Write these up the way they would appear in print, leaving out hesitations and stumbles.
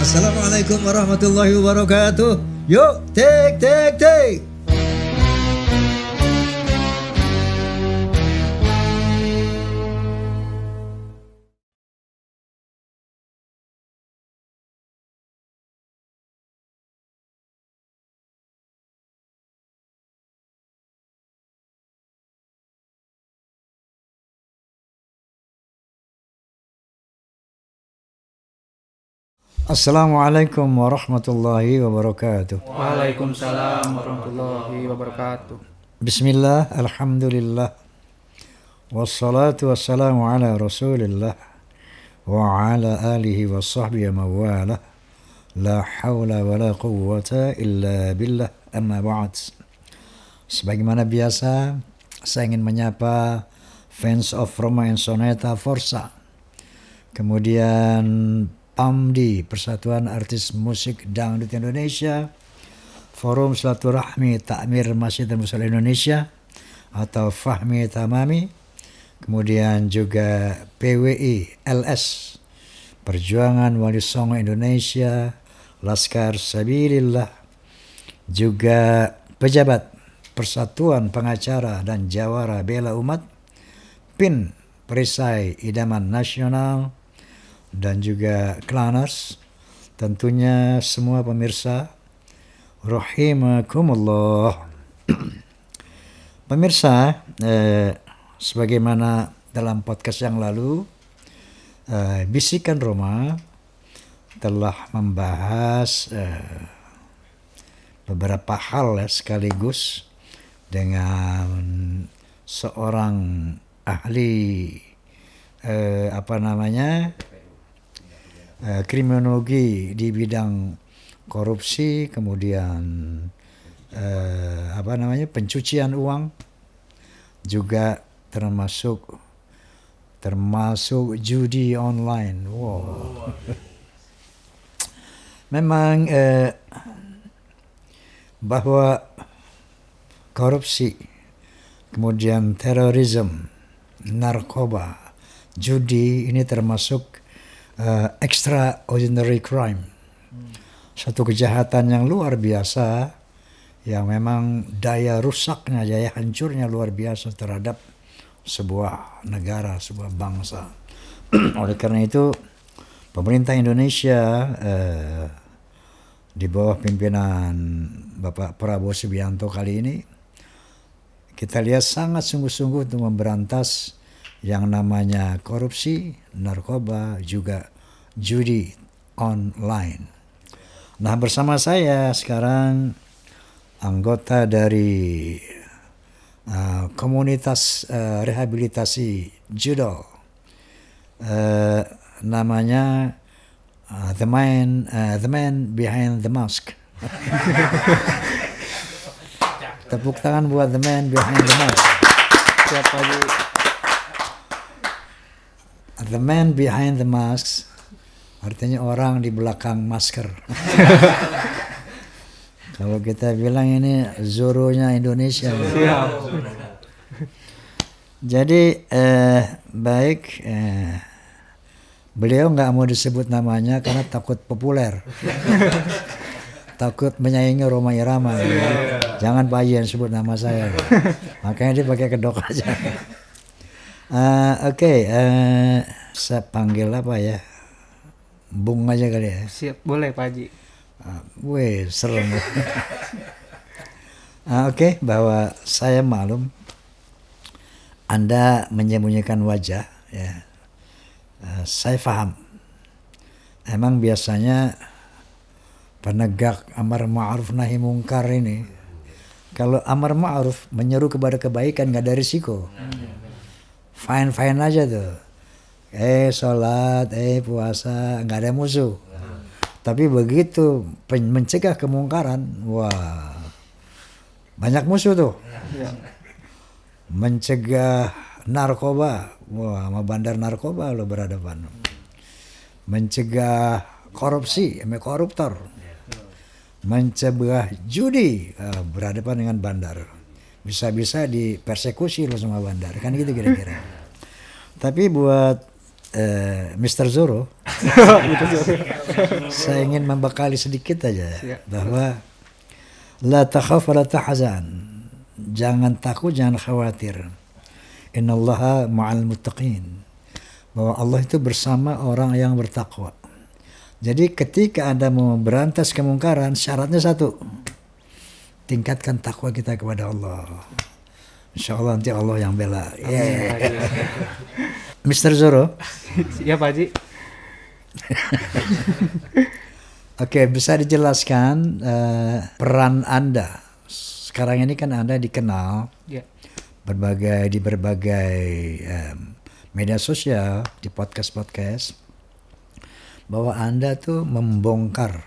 Assalamualaikum warahmatullahi wabarakatuh. Yuk, take. Assalamualaikum warahmatullahi wabarakatuh. Waalaikumsalam warahmatullahi wabarakatuh. Bismillah, alhamdulillah, wassalatu wassalamu ala rasulillah wa ala alihi wa sahbihi mawalah, la hawla wa la quwwata illa billah, amma ba'd. Sebagaimana biasa, saya ingin menyapa fans of Roma and Soneta Forza, kemudian PAMDI, Persatuan Artis Musik Dangdut Indonesia, Forum Silaturahmi Takmir Masjid dan Musala Indonesia atau Fahmi Tamami, kemudian juga PWI LS, Perjuangan Wali Songo Indonesia, Laskar Sabilillah, juga pejabat Persatuan Pengacara dan Jawara Bela Umat, PIN Perisai Idaman Nasional, dan juga Klaners, tentunya semua pemirsa rahimakumullah. Pemirsa, sebagaimana dalam podcast yang lalu, Bisikan Roma telah membahas beberapa hal sekaligus dengan seorang ahli kriminologi di bidang korupsi, kemudian pencucian uang, juga termasuk judi online. Wow. Memang bahwa korupsi, kemudian terorisme, narkoba, judi ini termasuk extraordinary crime, satu kejahatan yang luar biasa, yang memang daya rusaknya, daya hancurnya luar biasa terhadap sebuah negara, sebuah bangsa. Oleh karena itu, pemerintah Indonesia di bawah pimpinan Bapak Prabowo Subianto kali ini, kita lihat sangat sungguh-sungguh untuk memberantas yang namanya korupsi, narkoba, juga judi online. Nah, bersama saya sekarang anggota dari komunitas rehabilitasi judol, namanya the man behind the mask. Tepuk tangan buat the man behind the mask. Siapa Bu? The man behind the mask artinya orang di belakang masker. Kalau kita bilang ini Zorro-nya Indonesia. Siap. Jadi beliau nggak mau disebut namanya karena takut populer. Takut menyaingi Rhoma Irama. Jangan Pak Yen sebut nama saya. Makanya dia pakai kedok aja. Saya panggil apa ya? Bung aja kali ya. Siap, boleh Pak Haji. Wih, serem. Bahwa saya maklum Anda menyembunyikan wajah, ya. Saya paham. Emang biasanya penegak amar ma'ruf nahi mungkar ini, kalau amar ma'ruf menyeru kepada kebaikan nggak ada risiko. Fine aja tuh. Sholat, puasa, nggak ada musuh. Tapi begitu mencegah kemungkaran, wah, banyak musuh tuh. Ya. Mencegah narkoba, wah, sama bandar narkoba lo berhadapan. Mencegah korupsi, sama koruptor. Mencegah judi, berhadapan dengan bandar. Bisa-bisa dipersekusi lo sama bandar, kan gitu kira-kira. Tapi buat Mr. Zorro, Saya ingin membekali sedikit aja Siap. bahwa la takhaf wa la tahzan. Jangan takut, jangan khawatir. Innallaha ma'al muttaqin. Bahwa Allah itu bersama orang yang bertakwa. Jadi ketika Anda mau berantas kemungkaran, syaratnya satu. Tingkatkan takwa kita kepada Allah. Insya Allah nanti Allah yang bela. Yeah. Mr. Zoro. Iya Pak Haji. Oke, bisa dijelaskan peran Anda. Sekarang ini kan Anda dikenal Ya. di berbagai media sosial, di podcast bahwa Anda tuh membongkar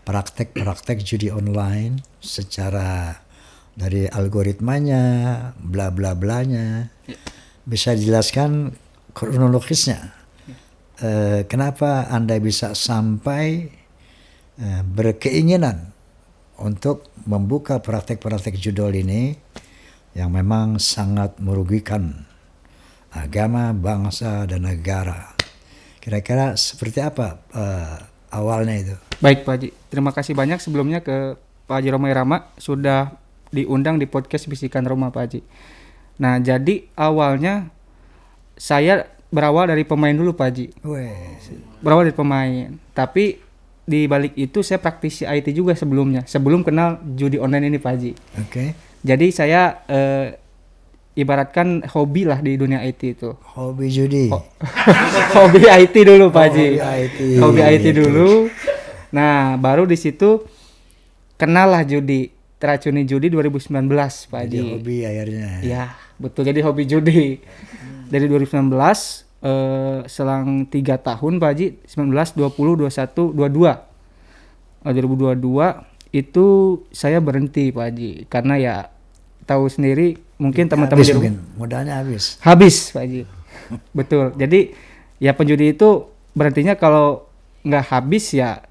praktek-praktek judi online secara dari algoritmanya, bla bla blanya. Ya. Bisa dijelaskan kronologisnya. Kenapa Anda bisa sampai berkeinginan untuk membuka praktek-praktek judol ini yang memang sangat merugikan agama, bangsa, dan negara. Kira-kira seperti apa awalnya itu? Baik Pak Haji, terima kasih banyak sebelumnya ke Pak Haji Romai Rama sudah diundang di podcast Bisikan Roma Pak Haji. Nah jadi awalnya saya berawal dari pemain dulu Pak Haji. Weh, Berawal dari pemain, tapi di balik itu saya praktisi IT juga sebelumnya, sebelum kenal judi online ini Pak Haji. oke. Jadi saya ibaratkan hobi lah di dunia IT itu. Hobi judi. Hobi IT dulu Pak Haji. Hobi IT Gitu. dulu. Nah, baru di situ kenal lah judi, teracuni judi 2019 Pak Jadi Haji. hobi akhirnya. Ya, betul, jadi hobi judi. Dari 2019 selang 3 tahun Pak Haji, 19, 20, 21, 22. 2022 itu saya berhenti Pak Haji karena ya tahu sendiri mungkin teman-teman Habis di rumah mungkin, modalnya habis. habis Pak Haji. Betul. Jadi ya penjudi itu berhentinya kalau nggak habis ya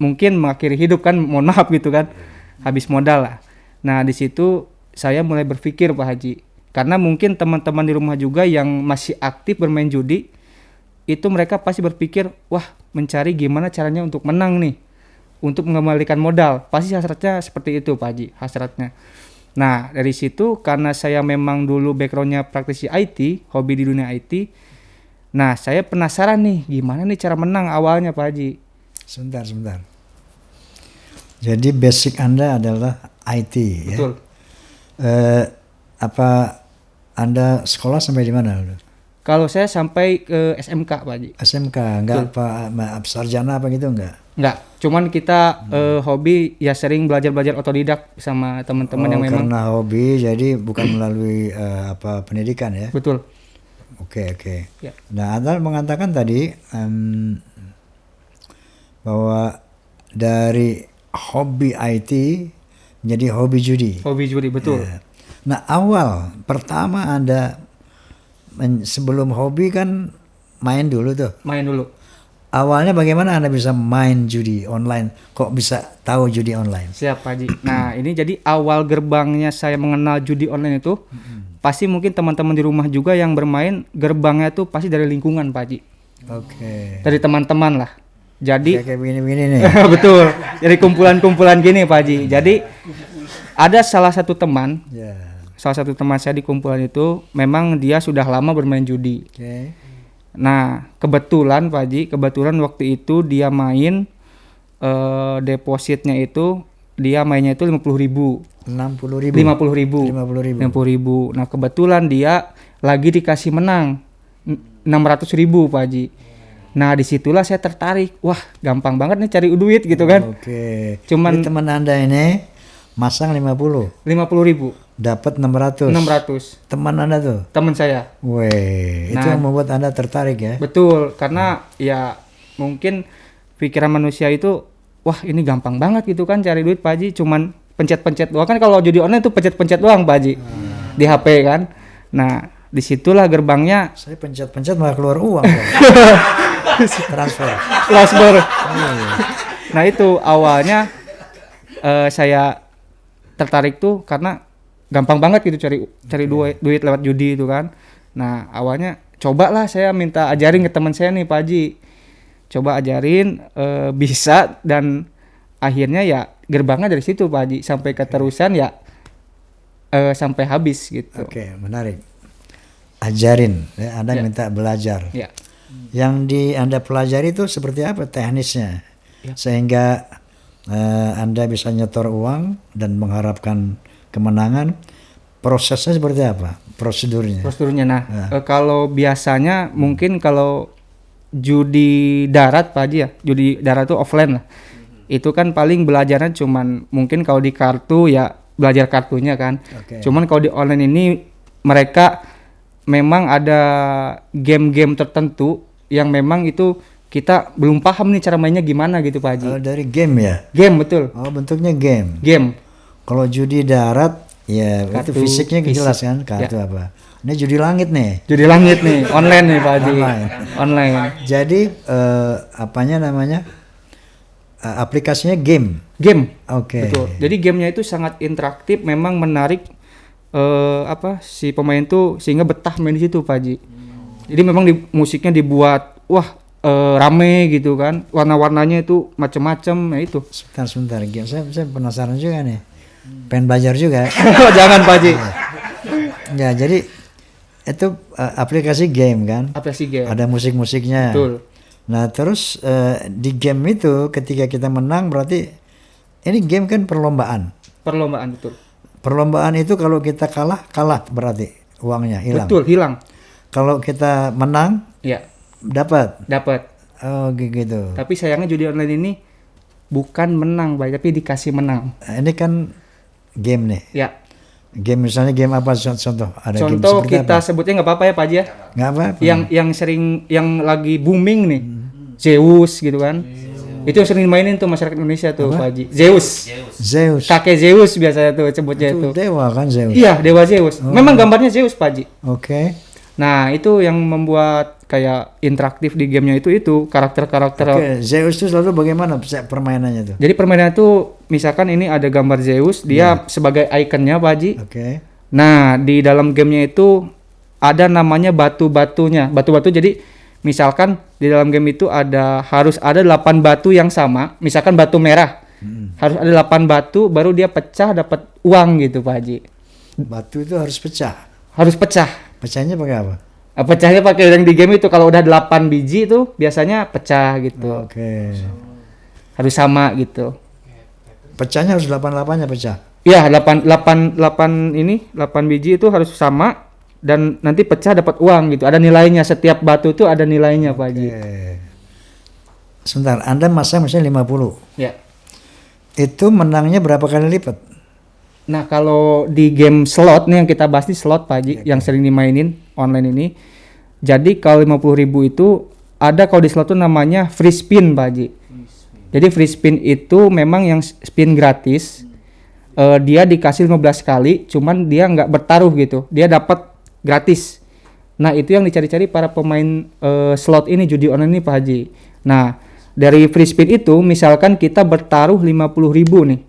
mungkin mengakhiri hidup kan, mohon maaf gitu kan. Habis modal lah. Nah, di situ saya mulai berpikir Pak Haji. Karena mungkin teman-teman di rumah juga yang masih aktif bermain judi itu mereka pasti berpikir, wah, mencari gimana caranya untuk menang nih. Untuk mengembalikan modal. Pasti hasratnya seperti itu Pak Haji, hasratnya. Nah, dari situ karena saya memang dulu backgroundnya praktisi IT, hobi di dunia IT. Nah, saya penasaran nih, gimana nih cara menang awalnya Pak Haji. Sebentar. Jadi basic Anda adalah IT, ya? Betul. Apa Anda sekolah sampai di mana? Kalau saya sampai ke SMK Pak Haji. SMK, enggak apa sarjana apa gitu enggak? Enggak, cuman kita hobi ya sering belajar otodidak sama teman-teman yang memang karena hobi jadi bukan melalui pendidikan ya. betul. Oke. Ya. Nah, Anda mengatakan tadi bahwa dari hobi IT menjadi hobi judi. Hobi judi betul. Ya. Nah, awal pertama Anda sebelum hobi kan main dulu tuh. Main dulu. Awalnya bagaimana Anda bisa main judi online? Kok bisa tahu judi online? Siap Pak Haji. Nah, ini jadi awal gerbangnya saya mengenal judi online itu pasti mungkin teman-teman di rumah juga yang bermain gerbangnya itu pasti dari lingkungan Pak Haji. Oke. Dari teman-teman lah. Jadi Kayak begini-begini nih. betul. Dari kumpulan-kumpulan gini Pak Haji. Jadi ada salah satu teman saya di kumpulan itu memang dia sudah lama bermain judi. Oke. Nah, kebetulan Pak Haji, waktu itu dia main depositnya itu dia mainnya itu 50.000. 60.000. 50.000. Nah, kebetulan dia lagi dikasih menang 600.000 Pak Haji. Nah, disitulah saya tertarik. Wah, gampang banget nih cari duit gitu kan. Oke. Cuman Jadi teman Anda ini masang 50. 50.000. Dapat 600. 600. Teman Anda tuh. Teman saya. Weh, itu Nah. yang membuat Anda tertarik ya. Betul, karena ya mungkin pikiran manusia itu wah ini gampang banget gitu kan cari duit Pak Haji, cuman pencet-pencet doang kan kalau judi online tuh pencet-pencet doang Pak Haji di HP kan. Nah, disitulah gerbangnya Saya pencet-pencet malah keluar uang. Transfer. Nah, itu awalnya saya tertarik tuh karena gampang banget gitu cari duit lewat judi itu kan. Nah, awalnya cobalah saya minta ajarin ke teman saya nih Pak Haji. coba ajarin, bisa, dan akhirnya ya gerbangnya dari situ Pak Haji sampai keterusan ya sampai habis gitu. Oke, menarik. Ajarin, ya, Anda Ya. minta belajar. Ya. Yang Anda pelajari itu seperti apa teknisnya, Ya. sehingga Anda bisa nyetor uang dan mengharapkan kemenangan. Prosesnya seperti apa? Prosedurnya? Prosedurnya. Nah, Ya. kalau biasanya mungkin kalau judi darat Pak Haji ya, judi darat itu offline lah. Itu kan paling belajarnya cuman mungkin kalau di kartu ya belajar kartunya kan. Oke. Cuman kalau di online ini mereka memang ada game-game tertentu yang memang itu kita belum paham nih cara mainnya gimana gitu Pak Haji. Dari game ya? Game, betul. Oh, bentuknya game. Game. Kalau judi darat, ya itu Kartu fisiknya fisik. jelas kan, kartu Ya. apa. Ini judi langit nih. Judi langit nih, online nih Pak Haji. Online. Online. Jadi aplikasinya game. Game. Oke. Betul. Jadi gamenya itu sangat interaktif, memang menarik si pemain tuh sehingga betah main di situ Pak Haji. Jadi memang musiknya dibuat rame gitu kan, warna-warnanya itu macam-macam, ya itu. Sebentar game. Saya penasaran juga nih. Pengen belajar juga. Jangan Pak Haji. Ya, jadi itu aplikasi game kan. Aplikasi game. Ada musik-musiknya. Betul. Nah, terus di game itu ketika kita menang berarti ini game kan perlombaan. Perlombaan, betul. Perlombaan itu kalau kita kalah berarti uangnya hilang. Betul, hilang. Kalau kita menang Ya, dapat. dapat. Oh, gitu. Tapi sayangnya judi online ini bukan menang, Pak, tapi dikasih menang. Ini kan game nih. Ya. Game misalnya game apa contoh? Ada game Contoh seperti kita apa? sebutnya nggak apa-apa ya Pak Haji ya. Nggak apa-apa. Yang lagi booming nih. Zeus gitu kan. Itu yang sering dimainin tuh masyarakat Indonesia tuh Pak Haji. Zeus. Zeus. Kakek Zeus biasanya tuh sebutnya Itu itu. dewa kan Zeus. Iya, dewa Zeus. Memang gambarnya Zeus Pak Haji. Oke. Nah, itu yang membuat kayak interaktif di gamenya itu karakter-karakter. Oke, Zeus itu selalu bagaimana permainannya tuh? Jadi permainan itu misalkan ini ada gambar Zeus, dia sebagai ikonnya Pak Haji. Oke. Nah, di dalam gamenya itu ada namanya batu-batunya. Batu-batu jadi misalkan di dalam game itu harus ada 8 batu yang sama. Misalkan batu merah. Harus ada 8 batu baru dia pecah dapat uang gitu Pak Haji. Batu itu harus pecah. Harus pecah. Pecahnya pakai apa? Pecahnya pakai yang di game itu kalau udah 8 biji itu biasanya pecah gitu. Oke. Harus sama gitu. Pecahnya harus 8-8-nya pecah. Iya, 8 biji itu harus sama dan nanti pecah dapat uang gitu. Ada nilainya, setiap batu itu ada nilainya Pak Haji. Oke. Sebentar, Anda masang misalnya 50. Ya. Itu menangnya berapa kali lipat? Nah, kalau di game slot nih yang kita bahas nih slot Pak Haji, yang sering dimainin online ini. Jadi kalau 50.000 itu ada kalau di slot itu namanya free spin Pak Haji. Jadi free spin itu memang yang spin gratis. Dia dikasih 15 kali, cuman dia nggak bertaruh gitu. Dia dapat gratis. Nah, itu yang dicari-cari para pemain slot ini, judi online ini Pak Haji. Nah, dari free spin itu misalkan kita bertaruh 50.000 nih.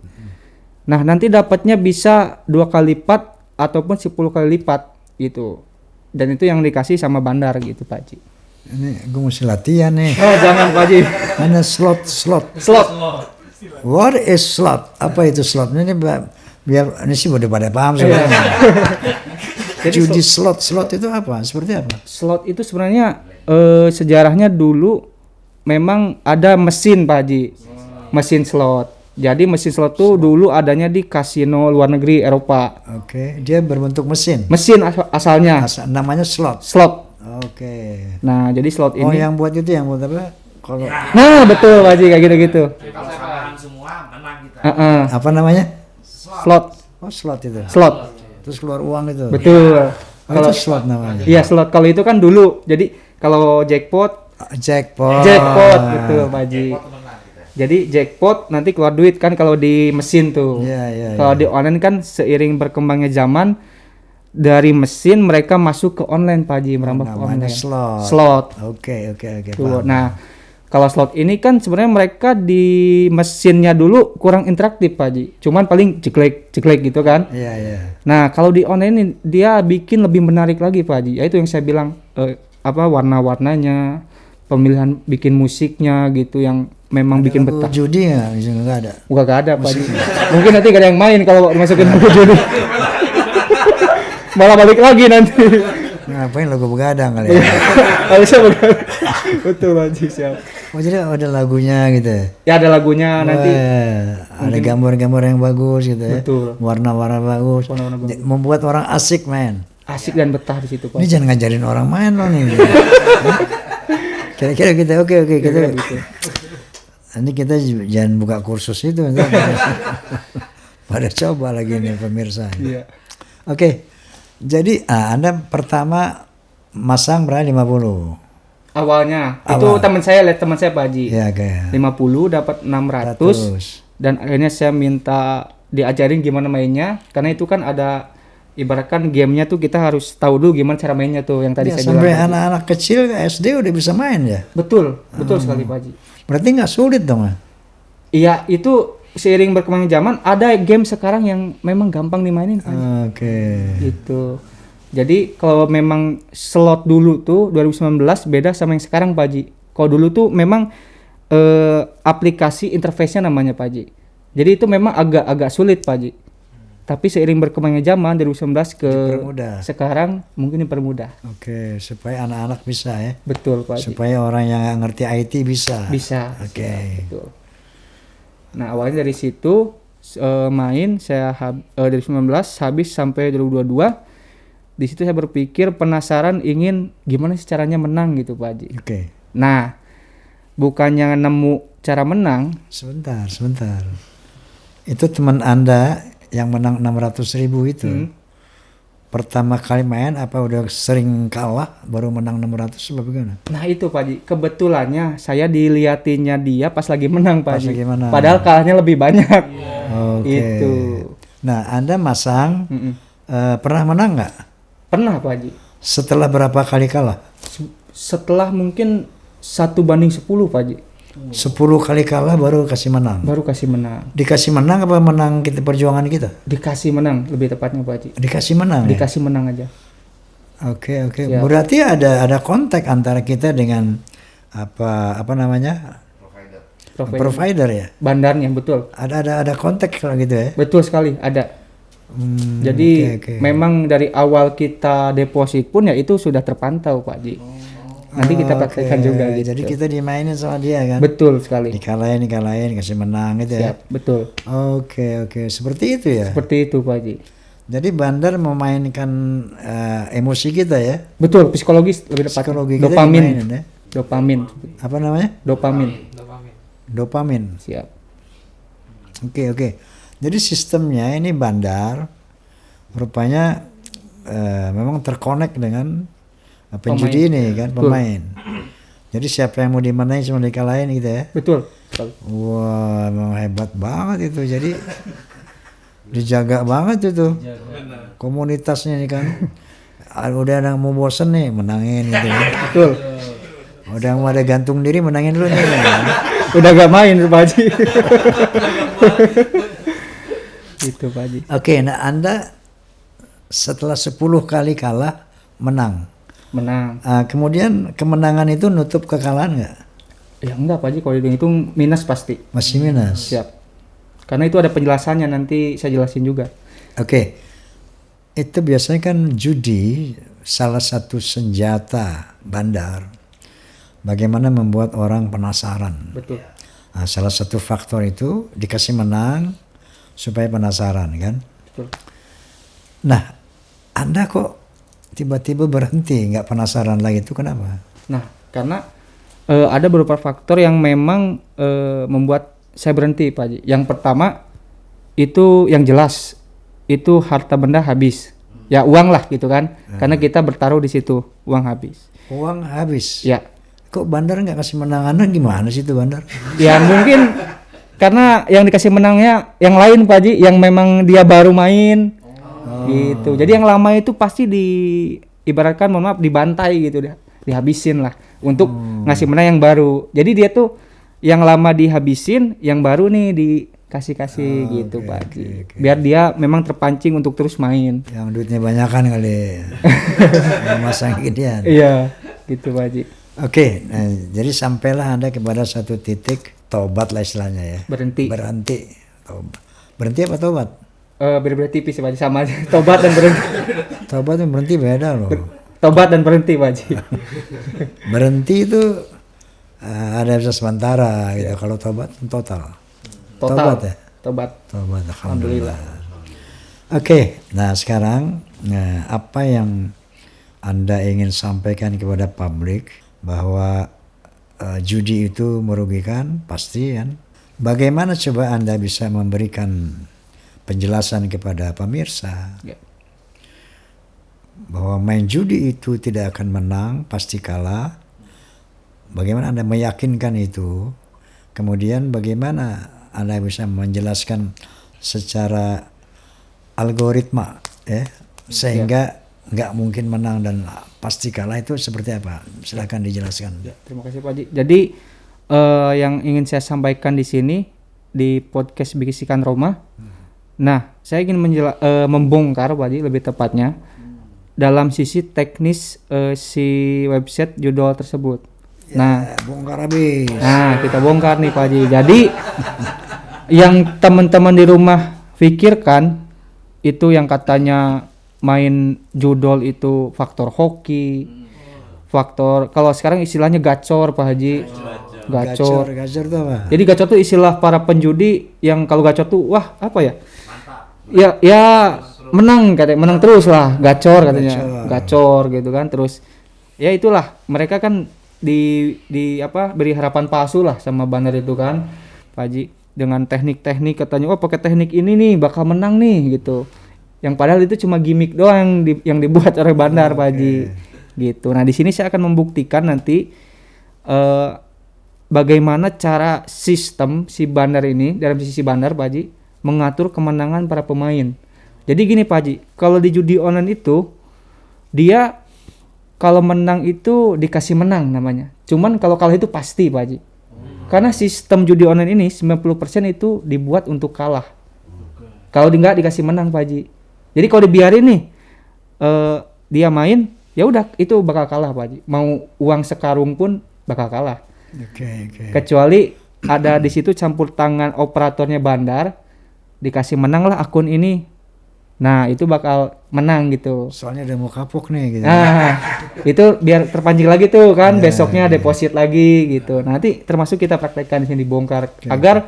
Nah, nanti dapatnya bisa 2 kali lipat ataupun 10 kali lipat gitu. Dan itu yang dikasih sama bandar gitu Pak Haji. Ini gue mesti latihan nih. Oh, jangan Pak Haji. Mana slot. Slot. What is slot? Apa itu slot? Ini biar ini sih udah pada paham sebenarnya. Judi slot itu apa? Seperti apa? Slot itu sebenarnya sejarahnya dulu memang ada mesin Pak Haji. Mesin slot. Jadi mesin slot tuh dulu adanya di kasino luar negeri Eropa. Oke, dia berbentuk mesin. Mesin asalnya. Namanya slot. Slot. Oke. Nah, jadi slot Oh, ini. yang buat itu yang buat apa? Kalau Nah, betul Pak Haji kayak gitu-gitu. Kalau samaan semua menang kita. apa namanya? Slot. Oh, slot itu. Slot. Terus keluar uang itu. Betul. Oh, itu slot namanya. Iya, slot. Kalau itu kan dulu. Jadi kalau jackpot, Jackpot. betul Pak Haji. Menang kita. Jadi jackpot nanti keluar duit kan kalau di mesin tuh. Iya. Kalau di online kan seiring berkembangnya zaman dari mesin mereka masuk ke online Pak Haji, merambah ke Namanya online. slot. Slot. Oke. Tuh. Paham. Nah, kalau slot ini kan sebenarnya mereka di mesinnya dulu kurang interaktif Pak Haji. Cuman paling ceklek gitu kan. Iya. Nah, kalau di online ini dia bikin lebih menarik lagi Pak Haji. Yaitu yang saya bilang warna-warnanya, pemilihan bikin musiknya gitu yang memang bikin Lagu betah. judi nggak ada. Gak ada Pak Haji. Mungkin nanti gak ada yang main kalau dimasukin lagu judi. Malah balik lagi nanti. Ngapain lagu begadang kali ya? Harusnya betul. Betul Pak Haji, siap. Oh jadi ada lagunya gitu ya? Ya ada lagunya nanti. Wah, ada gambar-gambar yang bagus gitu ya. Betul. Warna-warna bagus. Warna-warna bagus. Membuat orang asik main. Asik dan betah di situ Pak. Ini jangan ngajarin orang main loh nih. Kira-kira kita oke kita. Nanti kita jangan buka kursus itu. Pada coba lagi nih pemirsa. Iya. Oke. Jadi Anda pertama masang berapa 50? Awalnya itu teman saya Pak Haji. Ya kayak 50 dapat 600 dan akhirnya saya minta diajarin gimana mainnya karena itu kan ada ibaratkan gamenya tuh kita harus tahu dulu gimana cara mainnya tuh yang tadi Ya, saya sampai bilang. anak-anak kecil SD udah bisa main ya. Betul sekali Pak Haji. Berarti nggak sulit dong. Iya, itu seiring berkembangnya zaman ada game sekarang yang memang gampang dimainin Pak Haji. Oke. Gitu. Jadi kalau memang slot dulu tuh 2019 beda sama yang sekarang Pak Haji. Kalau dulu tuh memang aplikasi interface-nya namanya Pak Haji. Jadi itu memang agak sulit Pak Haji. Tapi seiring berkembangnya zaman 2019 ke Dipermudah. sekarang mungkin dipermudah. Oke, supaya anak-anak bisa ya. Betul Pak Haji. Supaya orang yang nggak ngerti IT bisa. Bisa. Oke. Siap, betul. Nah awalnya dari situ main saya dari 2019 habis sampai 2022. Di situ saya berpikir penasaran ingin gimana sih caranya menang gitu Pak Haji. Oke. Nah bukannya nemu cara menang. Sebentar. Itu teman Anda yang menang 600.000 itu. Pertama kali main apa udah sering kalah baru menang 600 apa bagaimana? Nah itu Pak Haji, kebetulannya saya diliatinnya dia pas lagi menang Pak Pas Haji. lagi menang. Padahal kalahnya lebih banyak. Oke. Itu. Nah, Anda masang Mm-mm. pernah menang nggak? Pernah Pak Haji. Setelah berapa kali kalah? Setelah mungkin 1:10 Pak Haji. 10 kali kalah baru kasih menang. Baru kasih menang. Dikasih menang apa menang kita perjuangan kita? Dikasih menang lebih tepatnya Pak Haji. Dikasih menang. Ya? Dikasih menang aja. Oke. Siap. Berarti ada kontak antara kita dengan apa namanya? Provider ya. Bandarnya betul. Ada kontak kalau gitu ya. Betul sekali ada. Jadi oke. memang dari awal kita deposit pun ya itu sudah terpantau Pak Haji. Nanti kita praktekkan Oke, juga gitu. Jadi kita dimainin sama dia kan. Betul sekali. Dikalahin kasih menang gitu ya. Siap, betul. Oke. Seperti itu ya. Seperti itu Pak Haji. Jadi bandar memainkan emosi kita ya. Betul, psikologis lebih tepat. Psikologi kita Dopamin. dimainin ya. Dopamin. Apa namanya? Dopamin. Siap. Oke. Jadi sistemnya ini bandar rupanya memang terkonek dengan penjudi ini kan, pemain. Jadi siapa yang mau dimenangin cuma dikalahin gitu ya. Betul. Wah, memang hebat banget itu. Jadi dijaga banget itu. Komunitasnya ini kan. Udah ada yang mau bosen nih, menangin gitu ya. Betul. Udah yang mau ada gantung diri, menangin dulu nih. Udah gak main Pak Haji. Gitu Pak Haji. Oke, nah Anda setelah 10 kali kalah menang. Menang. Kemudian kemenangan itu nutup kekalahan nggak? Ya enggak Pak Haji, kalau itu minus pasti. Masih minus. Siap. Karena itu ada penjelasannya, nanti saya jelasin juga. Oke. Itu biasanya kan judi salah satu senjata bandar. Bagaimana membuat orang penasaran. Betul. Nah, salah satu faktor itu dikasih menang supaya penasaran kan. Betul. Nah, Anda kok tiba-tiba berhenti nggak penasaran lagi itu kenapa? Nah, karena ada beberapa faktor yang memang membuat saya berhenti Pak Haji. Yang pertama itu yang jelas itu harta benda habis. Ya uang lah gitu kan. Karena kita bertaruh di situ, uang habis. Uang habis. Ya. Kok bandar nggak kasih menang Anda gimana sih itu bandar? Ya mungkin karena yang dikasih menangnya yang lain Pak Haji, yang memang dia baru main. Gitu. Jadi yang lama itu pasti ibaratkan mohon maaf dibantai gitu, dihabisin lah untuk ngasih menang yang baru. Jadi dia tuh yang lama dihabisin, yang baru nih dikasih gitu Pak Haji. Biar dia memang terpancing untuk terus main. Yang duitnya banyakan kali. Yang masang gedean. Iya, gitu Pak Haji. Oke, jadi sampailah Anda kepada satu titik taubat lah istilahnya ya. Berhenti. Berhenti apa taubat? Berbeda tipis Pak Haji, sama aja. Tobat dan berhenti. Taubat dan berhenti beda loh. Tobat dan berhenti Pak Haji. Berhenti itu ada bisa sementara gitu. Kalau taubat total. Taubat ya. Tobat. Taubat, alhamdulillah. Oke, nah sekarang apa yang Anda ingin sampaikan kepada publik bahwa judi itu merugikan, pasti kan. Bagaimana coba Anda bisa memberikan penjelasan kepada pemirsa bahwa main judi itu tidak akan menang, pasti kalah. Bagaimana Anda meyakinkan itu? Kemudian bagaimana Anda bisa menjelaskan secara algoritma ya, sehingga nggak mungkin menang dan pasti kalah itu seperti apa? Silakan dijelaskan. Terima kasih Pak Haji. Jadi yang ingin saya sampaikan di sini di podcast Bisikan Roma. Nah, saya ingin membongkar Pak Haji lebih tepatnya dalam sisi teknis si website judul tersebut. Nah, bongkar habis. Nah, kita bongkar nih Pak Haji. Jadi yang teman-teman di rumah pikirkan itu yang katanya main judol itu faktor hoki, faktor kalau sekarang istilahnya gacor Pak Haji. Gacor itu apa? Jadi gacor itu istilah para penjudi yang kalau gacor tuh wah apa ya? Ya menang katanya, menang terus lah, gacor katanya. Gacor gitu kan. Terus ya itulah mereka kan di apa beri harapan palsu lah sama banner itu kan Pak Haji, dengan teknik-teknik katanya oh pakai teknik ini nih bakal menang nih gitu. Yang padahal itu cuma gimmick doang yang dibuat oleh bandar Pak Haji. Gitu. Nah, di sini saya akan membuktikan nanti bagaimana cara sistem si bandar ini dalam sisi bandar Pak Haji mengatur kemenangan para pemain. Jadi gini Pak Haji, kalau di judi online itu dia kalau menang itu dikasih menang namanya. Cuman kalau kalah itu pasti Pak Haji. Karena sistem judi online ini 90% itu dibuat untuk kalah. Kalau enggak dikasih menang Pak Haji. Jadi kalau dibiarin nih dia main, ya udah itu bakal kalah Pak Haji. Mau uang sekarung pun bakal kalah. Okay. Kecuali ada di situ campur tangan operatornya bandar, dikasih menang lah akun ini. Nah, itu bakal menang gitu. Soalnya udah mau kapok nih gitu. Nah, itu biar terpancing lagi tuh kan, besoknya deposit lagi gitu. Nanti termasuk kita praktekkan di sini dibongkar agar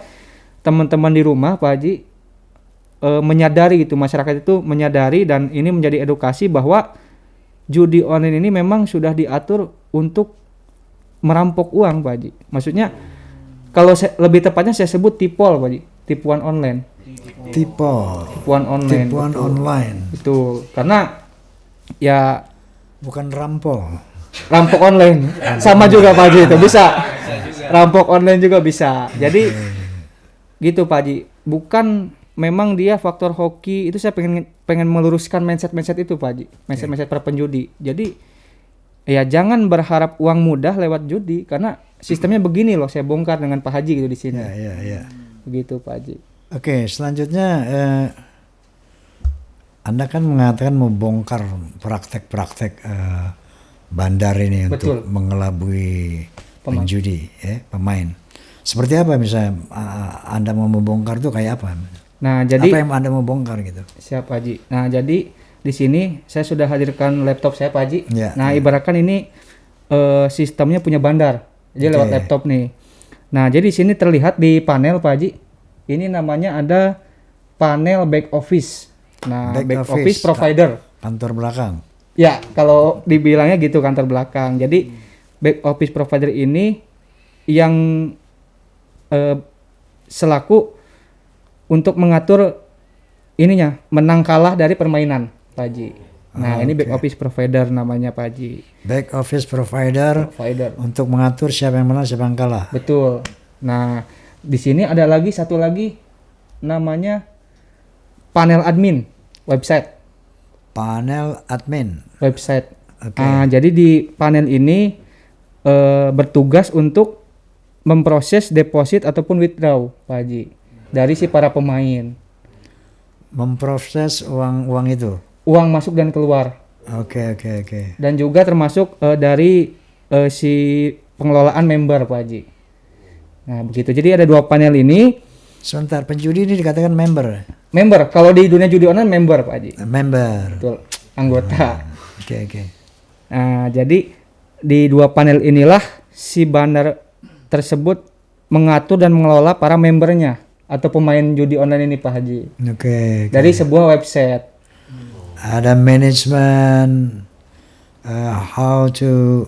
teman-teman di rumah Pak Haji menyadari gitu, masyarakat itu menyadari dan ini menjadi edukasi bahwa judi online ini memang sudah diatur untuk merampok uang Pak Haji. Maksudnya kalau lebih tepatnya saya sebut tipol Pak Haji, tipuan online. Tipuan online. Betul. Karena ya bukan rampok online. Sama juga Pak Haji itu bisa. Rampok online juga bisa. Jadi gitu Pak Haji. Bukan memang dia faktor hoki itu saya pengen meluruskan mindset itu Pak Haji. Mindset para penjudi. Jadi ya jangan berharap uang mudah lewat judi karena sistemnya begini loh, saya bongkar dengan Pak Haji gitu di sini. Ya. Begitu Pak Haji. Oke, selanjutnya Anda kan mengatakan mau bongkar praktek-praktek bandar ini untuk mengelabui penjudi, pemain. Seperti apa misalnya Anda mau membongkar itu kayak apa? Nah, jadi apa yang Anda mau bongkar gitu? Siap Pak Haji. Nah, jadi di sini saya sudah hadirkan laptop saya Pak Haji. Nah, ibaratkan ini sistemnya punya bandar. Jadi lewat laptop nih. Nah, jadi di sini terlihat di panel Pak Haji. Ini namanya ada panel back office. Nah, back office provider. Kantor belakang. Ya, kalau dibilangnya gitu kantor belakang. Jadi back office provider ini yang selaku untuk mengatur ininya menang kalah dari permainan Pak Haji. Nah, ini back office provider namanya Pak Haji. Back office provider untuk mengatur siapa yang menang, siapa yang kalah. Betul. Nah, di sini ada satu lagi namanya panel admin website. Panel admin website. Nah, jadi di panel ini bertugas untuk memproses deposit ataupun withdraw Pak Haji dari si para pemain. Memproses uang itu. Uang masuk dan keluar. Oke. Dan juga termasuk dari si pengelolaan member Pak Haji. Nah begitu. Jadi ada 2 panel ini. Sebentar, penjudi ini dikatakan member. Member, kalau di dunia judi online member Pak Haji. Member. Betul, anggota. Oke, oke. Nah, jadi di 2 panel inilah si bandar tersebut mengatur dan mengelola para membernya atau pemain judi online ini Pak Haji. Oke. Dari sebuah website. Ada manajemen how to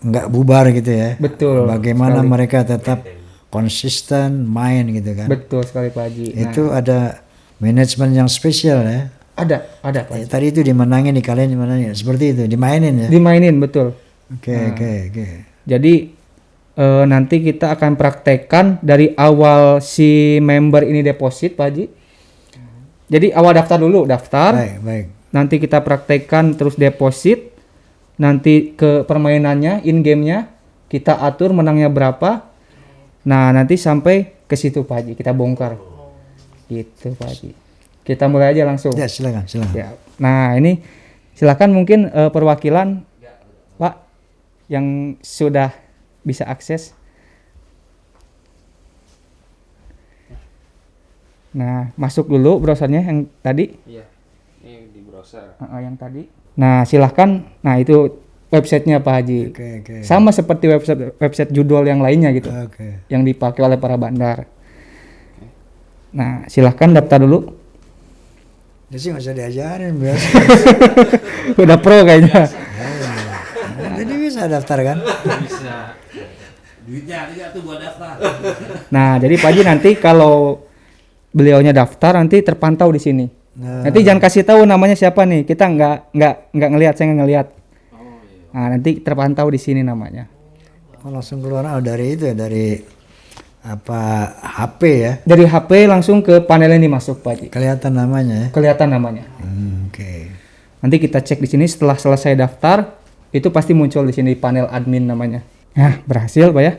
nggak bubar gitu ya. Betul. Bagaimana sekali. mereka tetap konsisten main gitu kan. Betul sekali Pak Haji. Nah, Itu ada manajemen yang spesial ya. ada Pak Haji. Tadi itu dimenangin, di kalian dimenangin. Seperti itu, dimainin ya. Dimainin betul. Oke, oke. Jadi nanti kita akan praktekkan dari awal si member ini deposit Pak Haji. Jadi awal daftar dulu, daftar. Baik. Nanti kita praktekkan terus deposit. Nanti ke permainannya, in game-nya kita atur menangnya berapa. Nah, nanti sampai ke situ Pak Haji, kita bongkar. Gitu Pak Haji. Kita mulai aja langsung. Ya, silakan. Ya. Nah, ini silakan mungkin perwakilan Pak yang sudah bisa akses. Nah, masuk dulu browsernya yang tadi. Iya, ini di browser. Yang tadi. Nah, silahkan. Nah, itu websitenya Pak Haji. Oke. Sama seperti website judul yang lainnya gitu. Oke. Yang dipakai oleh para bandar. Nah, silahkan daftar dulu. Dia sih nggak usah diajarin biasa. Udah pro kayaknya. Jadi bisa daftar kan? Bisa. Duitnya ada tuh buat daftar. Nah, jadi Pak Haji nanti kalau beliaunya daftar nanti terpantau di sini. Nah, Nanti jangan kasih tahu namanya siapa nih. Kita nggak ngelihat, saya nggak ngelihat. Nah, nanti terpantau di sini namanya. langsung keluar dari itu ya, dari apa HP ya? Dari HP langsung ke panel ini masuk Pak Haji. Kelihatan namanya ya? Kelihatan namanya. Oke. Nanti kita cek di sini setelah selesai daftar, itu pasti muncul di sini panel admin namanya. Nah, berhasil Pak ya.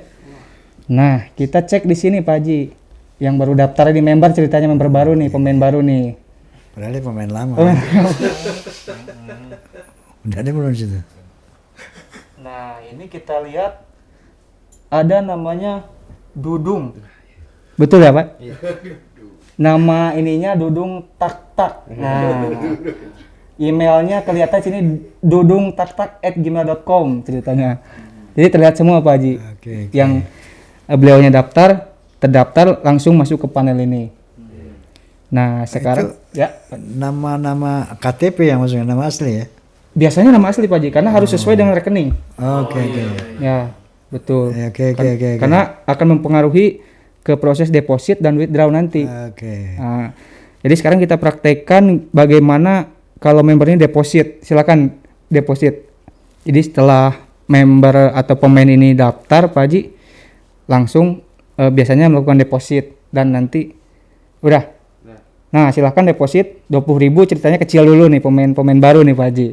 Nah, kita cek di sini Pak Haji. Yang baru daftar di member, ceritanya member baru nih, pemain baru nih. Padahal dia pemain lama. Udah ada belum situ? Nah, ini kita lihat ada namanya Dudung. Betul ya, Pak? Nama ininya Dudung Tak. Nah, emailnya kelihatan sini dudungtaktak@gmail.com ceritanya. Jadi terlihat semua Pak Haji. Oke. Yang beliaunya terdaftar langsung masuk ke panel ini. Nah, sekarang ya Nama-nama KTP yang maksudnya nama asli ya? biasanya nama asli Pak Haji karena harus sesuai dengan rekening. Oke. Ya, betul. Oke. Karena akan mempengaruhi ke proses deposit dan withdraw nanti. Oke. Nah, jadi sekarang kita praktekkan bagaimana kalau member ini deposit. Silakan deposit. Jadi setelah member atau pemain ini daftar Pak Haji, langsung biasanya melakukan deposit dan nanti udah. Nah, silakan deposit 20.000, ceritanya kecil dulu nih pemain baru nih Pak Haji.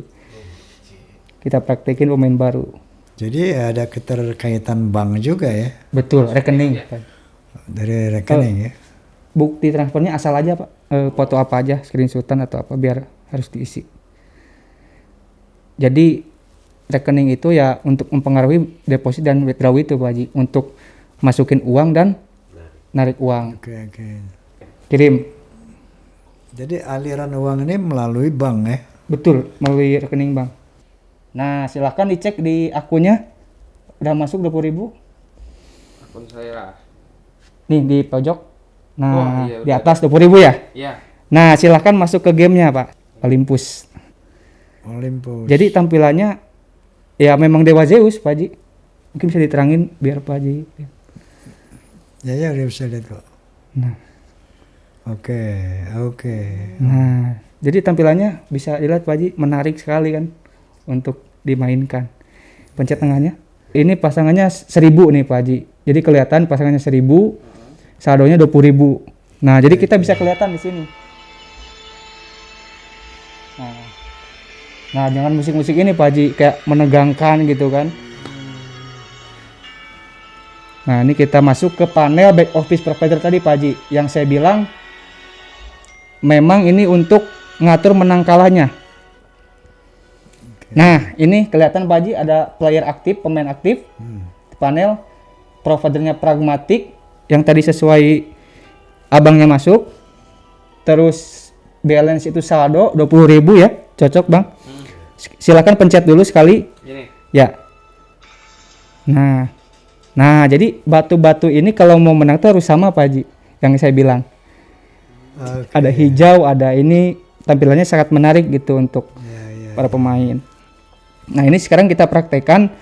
Kita praktekin pemain baru. Jadi ada keterkaitan bank juga ya? Betul, rekening. Pak. Dari rekening ya? Bukti transfernya asal aja Pak, foto apa aja, screenshotan atau apa biar harus diisi. Jadi rekening itu ya untuk mempengaruhi deposit dan withdraw itu Pak Haji, untuk masukin uang dan narik uang. Oke. Kirim. Jadi aliran uang ini melalui bank ya? Betul, melalui rekening bank. Nah, silahkan dicek di akunnya. Udah masuk 20.000. Akun saya. Nih di pojok. Nah, Oh, iya, di udah. atas 20.000 ya. Iya. Nah, silahkan masuk ke gamenya Pak. Olympus. Olympus. Jadi tampilannya ya memang Dewa Zeus Pak Haji. Mungkin bisa diterangin biar Pak Haji. Ya udah bisa lihat kok. Nah. Oke. Nah, jadi tampilannya bisa dilihat Pak Haji, menarik sekali kan untuk dimainkan. Pencet tengahnya. Ini pasangannya 1.000 nih Pak Haji. Jadi kelihatan pasangannya 1.000, saldonya 20.000. Nah, jadi kita bisa kelihatan di sini. Nah, jangan musik-musik ini Pak Haji kayak menegangkan gitu kan. Nah, ini kita masuk ke panel back office provider tadi Pak Haji, yang saya bilang memang ini untuk ngatur menang kalahnya. Nah, ini kelihatan Pak Haji ada player aktif, pemain aktif. Panel providernya pragmatik yang tadi sesuai abangnya masuk. Terus balance itu saldo 20.000 ya. Cocok, Bang. Silakan pencet dulu sekali. Ini. Ya. Nah, jadi batu-batu ini kalau mau menang tuh harus sama Pak Haji. Yang saya bilang. Oke. Ada hijau, ada ini tampilannya sangat menarik gitu untuk Ya, para pemain. Nah, ini sekarang kita praktekkan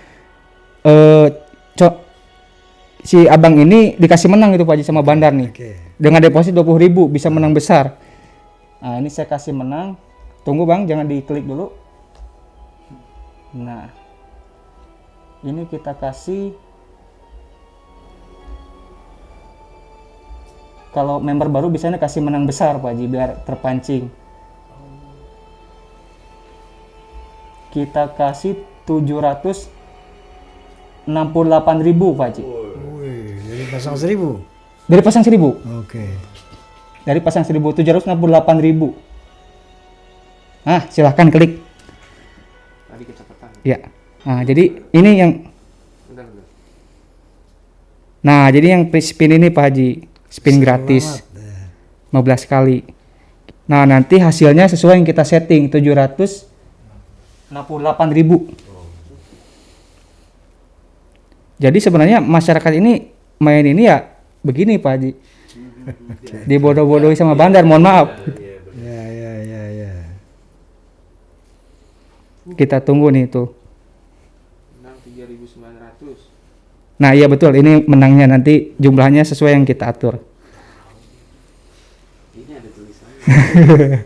si abang ini dikasih menang gitu Pak Haji sama Bandar nih. Oke. Dengan deposit 20.000 bisa menang besar. Nah, ini saya kasih menang. Tunggu Bang, jangan diklik dulu. Nah, ini kita kasih. Kalau member baru biasanya kasih menang besar Pak Haji biar terpancing. Kita kasih 768.000 Pak Haji. Wih, jadi pasang 1.000. Dari pasang 1.000. Oke. Dari pasang 1.768.000. Nah, silahkan klik. Tadi kecepatan. Ya. Nah, jadi ini yang Bentar. Nah, jadi yang spin ini Pak Haji, spin gratis Selamat. 15 kali. Nah, nanti hasilnya sesuai yang kita setting 768.000. Jadi sebenarnya masyarakat ini main ini ya begini Pak Haji. Dibodoh-bodohi sama Bandar, mohon maaf. Ya. Kita tunggu nih tuh. Menang 3.900. Nah, iya betul, ini menangnya nanti jumlahnya sesuai yang kita atur. Ini ada tulisannya.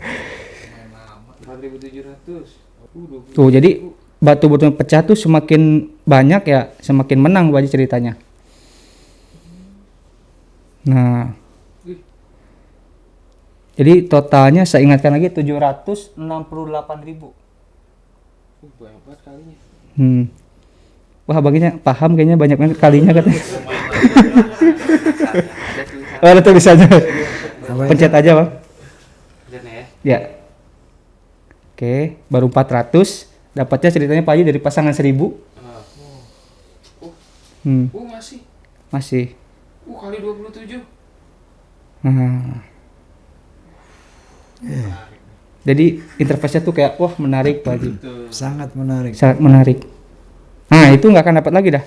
4.700. Tuh, jadi batu-batu yang pecah tuh semakin banyak ya, semakin menang Pak Haji ceritanya. Nah, jadi totalnya saya ingatkan lagi 768.000. Banyak banget kalinya. Wah, baginya paham kayaknya banyak banget kalinya katanya. Ada tulisan. Oh, ada tulisannya. Apa itu? Pencet aja, Bang. Lihat nih ya. Ya. Oke, baru 400. Dapatnya ceritanya Pak Haji dari pasangan 1.000. Masih. Masih. Kali 27. Nah. Jadi interface-nya tuh kayak wah menarik Pak Haji. Sangat menarik. Sangat menarik. Nah, itu nggak akan dapat lagi dah.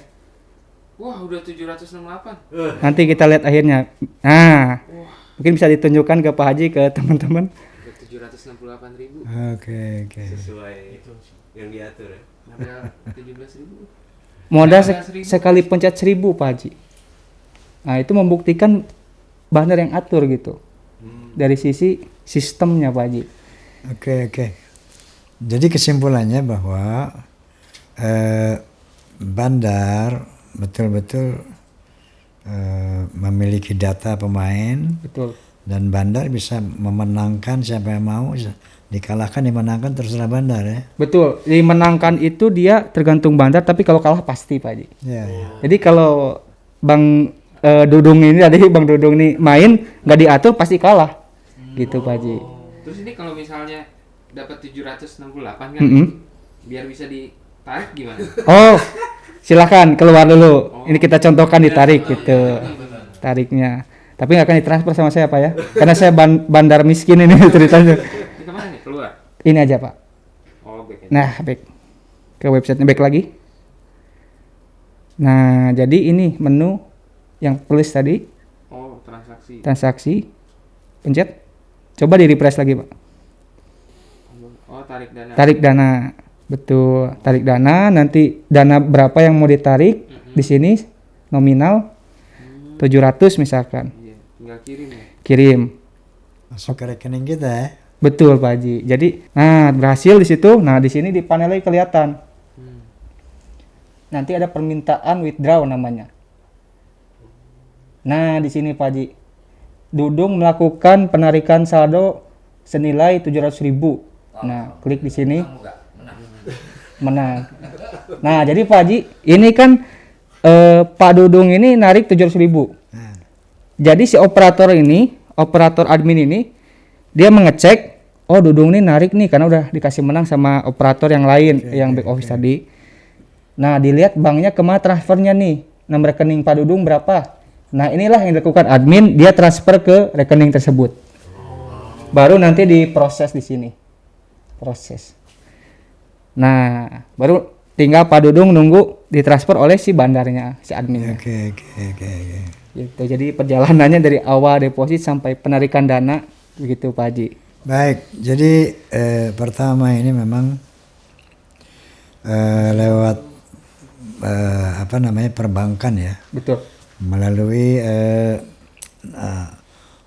Wah, udah 768. Nanti kita lihat akhirnya. Nah, mungkin bisa ditunjukkan ke Pak Haji, ke teman-teman. Udah 768.000. Oke. Sesuai itu yang diatur ya. Modal 17.000. Modal 15.000. sekali pencet 1.000 Pak Haji. Nah, itu membuktikan Bandar yang atur gitu. Dari sisi sistemnya Pak Haji. Oke. Jadi kesimpulannya bahwa Bandar betul-betul memiliki data pemain Betul. dan Bandar bisa memenangkan siapa yang mau, dikalahkan dimenangkan terserah Bandar ya. Betul. Dimenangkan itu dia tergantung Bandar, tapi kalau kalah pasti Pak Haji. Ya. Jadi kalau Bang Dudung ini tadi Bang Dudung nih main nggak diatur pasti kalah. Gitu Pak Haji. Terus ini kalau misalnya dapat 768 kan, biar bisa ditarik gimana? Oh, silakan keluar dulu. Ini kita contohkan ditarik gitu. Tariknya. Tapi nggak akan ditransfer sama saya Pak ya. Karena saya bandar miskin ini ceritanya. Ini kemana nih? Keluar? Ini aja Pak. Oh, back aja. Nah, back. Ke websitenya back lagi. Nah, jadi ini menu yang tulis tadi, Oh, transaksi. transaksi. Pencet. Coba di refresh lagi Pak. Oh, tarik dana. Tarik dana. Betul, tarik dana. Nanti dana berapa yang mau ditarik di sini nominal 700 misalkan. Iya, tinggal kirim ya. Kirim. Masuk ke rekening kita ya. Betul Pak Haji. Jadi, nah berhasil di situ. Nah di sini di panelnya kelihatan. Nanti ada permintaan withdraw namanya. Nah di sini Pak Haji, Dudung melakukan penarikan saldo senilai 700.000. Nah klik di sini. Menang. Nah jadi Pak Haji, ini kan Pak Dudung ini narik 700.000. Jadi si operator ini, operator admin ini, dia mengecek, oh Dudung nih narik nih karena udah dikasih menang sama operator yang lain yang back office tadi. Nah dilihat banknya kemana transfernya nih, nomor rekening Pak Dudung berapa. Nah inilah yang dilakukan admin, dia transfer ke rekening tersebut. Baru nanti diproses di sini, proses. Nah baru tinggal Pak Dudung nunggu ditransfer oleh si bandarnya, si adminnya. Oke. Gitu. Jadi perjalanannya dari awal deposit sampai penarikan dana begitu Pak Haji. Baik, jadi pertama ini memang lewat perbankan ya, Betul. melalui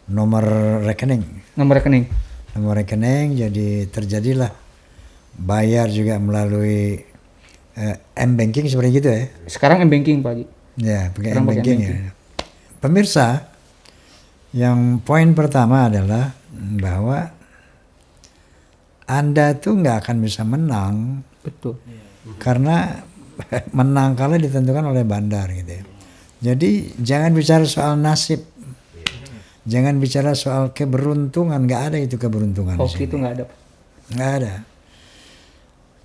nomor rekening. Nomor rekening. Nomor rekening, jadi terjadilah bayar juga melalui M-banking seperti gitu ya. Sekarang M-banking Pak Haji. Ya, pakai Sekarang pakai M-banking ya. M-banking. Pemirsa, yang poin pertama adalah bahwa Anda tuh nggak akan bisa menang Betul. karena menang kalah ditentukan oleh bandar gitu ya. Jadi jangan bicara soal nasib, jangan bicara soal keberuntungan, nggak ada itu keberuntungan. Hoki itu nggak ada. Nggak ada.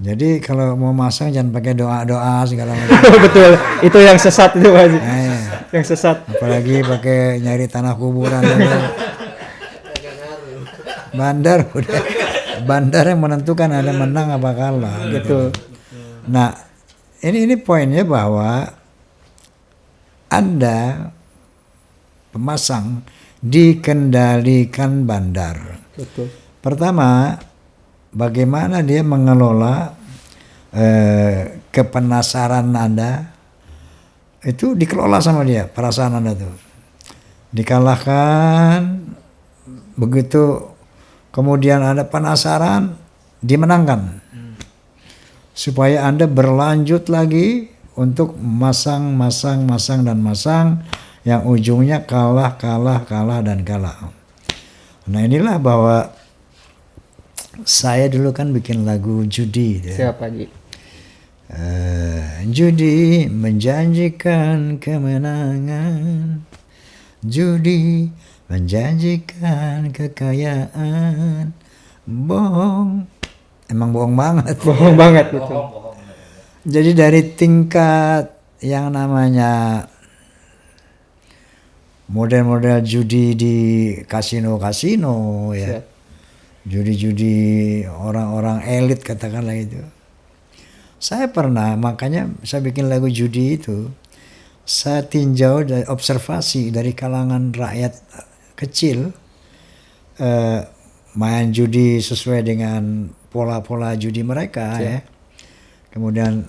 Jadi kalau mau masang jangan pakai doa segala macam. Betul. Itu yang sesat itu Pak Haji. Nah, ya. Yang sesat. Apalagi pakai nyari tanah kuburan. Bandar yang menentukan ada menang apa kalah. Betul. Nah, ini poinnya bahwa Anda pemasang dikendalikan bandar. Betul. Pertama, bagaimana dia mengelola kepenasaran Anda itu dikelola sama dia, perasaan Anda tuh. Dikalahkan, begitu kemudian Anda penasaran, dimenangkan. Supaya Anda berlanjut lagi untuk masang yang ujungnya kalah dan kalah. Nah inilah bahwa saya dulu kan bikin lagu judi. Siapa Haji? Judi menjanjikan kemenangan, judi menjanjikan kekayaan, bohong, emang bohong banget. Bohong banget betul. Jadi dari tingkat yang namanya model-model judi di kasino-kasino ya, Siap. judi-judi orang-orang elit katakanlah itu. Saya pernah, makanya saya bikin lagu judi itu, saya tinjau dari observasi dari kalangan rakyat kecil, main judi sesuai dengan pola-pola judi mereka ya. Kemudian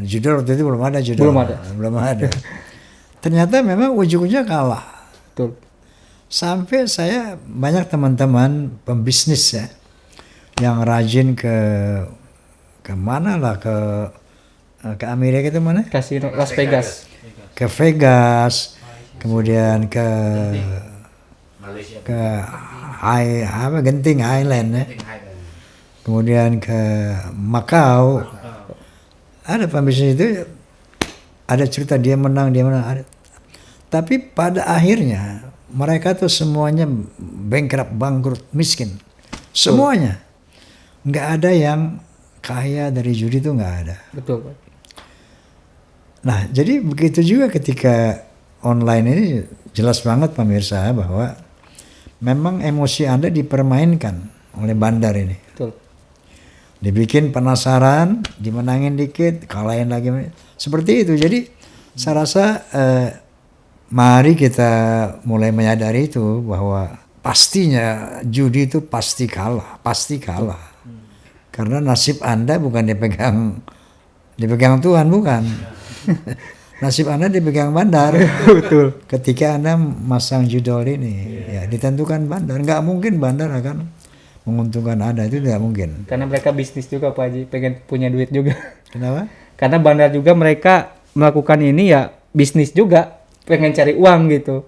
judul waktu itu belum ada judul. Belum ada. Ternyata memang ujungnya kalah. Betul. Sampai saya banyak teman-teman pembisnis ya yang rajin ke mana lah, ke Amerika itu mana? Kasino Las Vegas. Ke Vegas, kemudian ke Genting Highland ya. Kemudian ke Macau. Ada pembisnis itu, ada cerita dia menang ada. Tapi pada akhirnya mereka tuh semuanya bangkrut, miskin. Semuanya. Nggak ada yang kaya dari judi itu, nggak ada. Betul Pak. Nah, jadi begitu juga ketika online ini jelas banget pemirsa bahwa memang emosi Anda dipermainkan oleh bandar ini. Betul. Dibikin penasaran, dimenangin dikit, kalahin lagi. Seperti itu. Jadi saya rasa mari kita mulai menyadari itu bahwa pastinya judi itu pasti kalah. Karena nasib Anda bukan dipegang Tuhan, bukan. Nasib Anda dipegang bandar. Betul. Ketika Anda masang judul ini, ya ditentukan bandar. Nggak mungkin bandar akan menguntungkan Anda, itu tidak mungkin. Karena mereka bisnis juga Pak Haji, pengen punya duit juga. Kenapa? Karena bandar juga mereka melakukan ini ya bisnis juga, pengen cari uang gitu.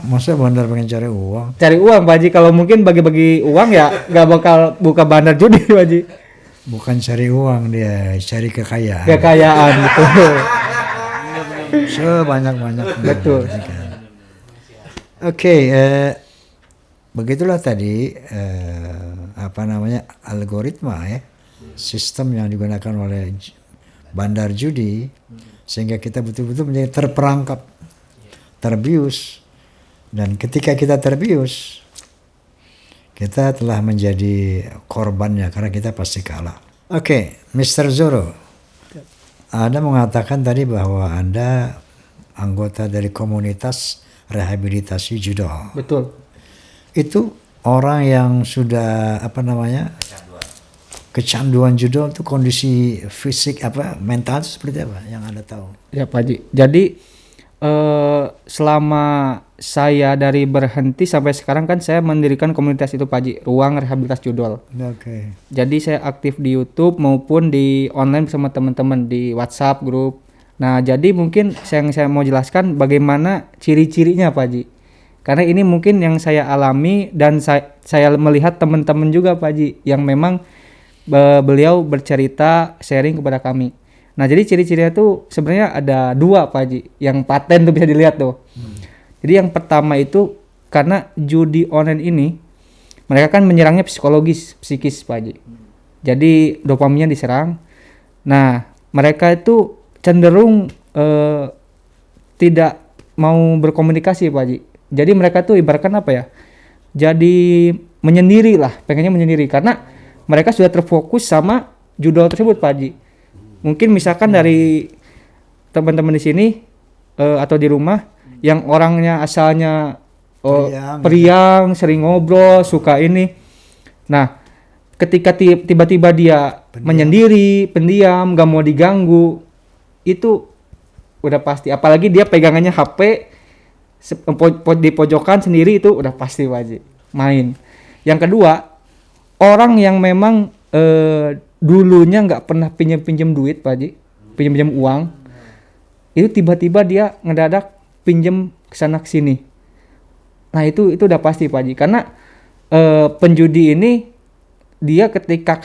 Masa bandar pengen cari uang? Cari uang Pak Haji, kalau mungkin bagi-bagi uang ya nggak bakal buka bandar judi Pak Haji. Bukan cari uang, dia cari kekayaan. Kekayaan gitu. Sebanyak-banyak. Betul. Oke, begitulah tadi algoritma ya, sistem yang digunakan oleh bandar judi, sehingga kita betul-betul menjadi terperangkap, terbius, dan ketika kita terbius, kita telah menjadi korbannya karena kita pasti kalah. Oke, Mr. Zoro, Anda mengatakan tadi bahwa Anda anggota dari komunitas rehabilitasi judol. Betul. Itu orang yang sudah kecanduan judol, itu kondisi fisik mental seperti apa yang Anda tahu? Ya Pak Haji. Jadi selama saya dari berhenti sampai sekarang kan saya mendirikan komunitas itu Pak Haji, Ruang Rehabilitasi Judol. Oke. Jadi saya aktif di YouTube maupun di online bersama teman-teman di WhatsApp grup. Nah, jadi mungkin yang saya mau jelaskan bagaimana ciri-cirinya Pak Haji. Karena ini mungkin yang saya alami dan saya melihat teman-teman juga Pak Haji yang memang beliau bercerita sharing kepada kami. Nah, jadi ciri-cirinya tuh sebenarnya ada 2 Pak Haji yang paten tuh bisa dilihat tuh. Jadi yang pertama itu karena judi online ini mereka kan menyerangnya psikologis, psikis Pak Haji. Jadi dopaminnya diserang. Nah, mereka itu cenderung tidak mau berkomunikasi Pak Haji. Jadi mereka tuh ibaratkan apa ya? Jadi menyendiri lah, pengennya menyendiri karena mereka sudah terfokus sama judul tersebut Pak Haji. Mungkin misalkan dari teman-teman di sini atau di rumah yang orangnya asalnya periang, sering ngobrol, suka ini. Nah, ketika tiba-tiba dia menyendiri, pendiam, gak mau diganggu, itu udah pasti. Apalagi dia pegangannya HP di pojokan sendiri, itu udah pasti wajib main. Yang kedua, orang yang memang dulunya nggak pernah pinjam duit Pak Haji, pinjam uang, itu tiba-tiba dia ngedadak pinjam kesana kesini. Nah itu udah pasti Pak Haji, karena penjudi ini dia ketika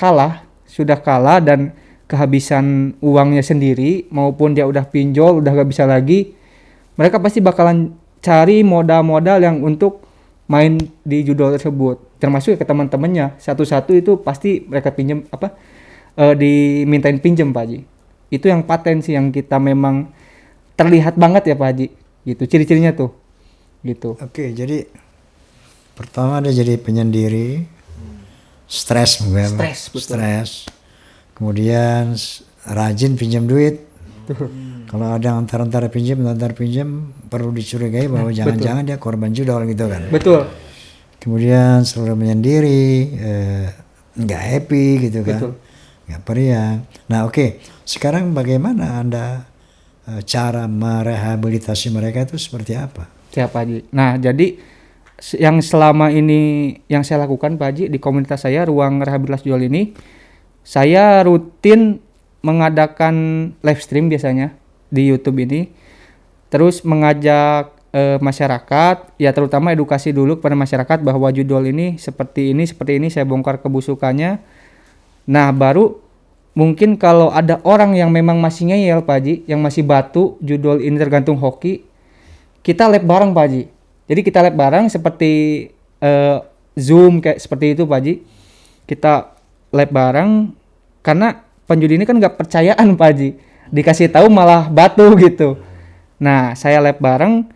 sudah kalah dan kehabisan uangnya sendiri maupun dia udah pinjol udah gak bisa lagi, mereka pasti bakalan cari modal-modal yang untuk main di judul tersebut, termasuk ke teman-temannya. Satu-satu itu pasti mereka pinjam dimintain pinjam Pak Haji. Itu yang paten sih yang kita memang terlihat banget ya Pak Haji. Gitu ciri-cirinya tuh. Gitu. Oke, jadi pertama dia jadi penyendiri, stres mungkin. Stres. Kemudian rajin pinjam duit. Kalau ada yang antar pinjam, perlu dicurigai bahwa jangan-jangan dia korban judol gitu kan. Betul. Kemudian selalu menyendiri, nggak happy gitu kan. Betul. Nggak periang. Nah oke, sekarang bagaimana Anda cara merehabilitasi mereka itu seperti apa? Siap Pak Haji. Nah jadi yang selama ini yang saya lakukan Pak Haji di komunitas saya Ruang Rehabilitasi Judol ini, saya rutin mengadakan live stream biasanya di YouTube ini, terus mengajak masyarakat, ya terutama edukasi dulu kepada masyarakat bahwa judol ini seperti ini, saya bongkar kebusukannya. Nah baru mungkin kalau ada orang yang memang masih ngeyel Pak Haji, yang masih batu judol ini tergantung hoki, kita lab bareng Pak Haji. Jadi kita lab bareng seperti Zoom kayak seperti itu Pak Haji. Kita lab bareng karena penjudi ini kan nggak percayaan Pak Haji, dikasih tahu malah batu gitu. Nah saya lab bareng,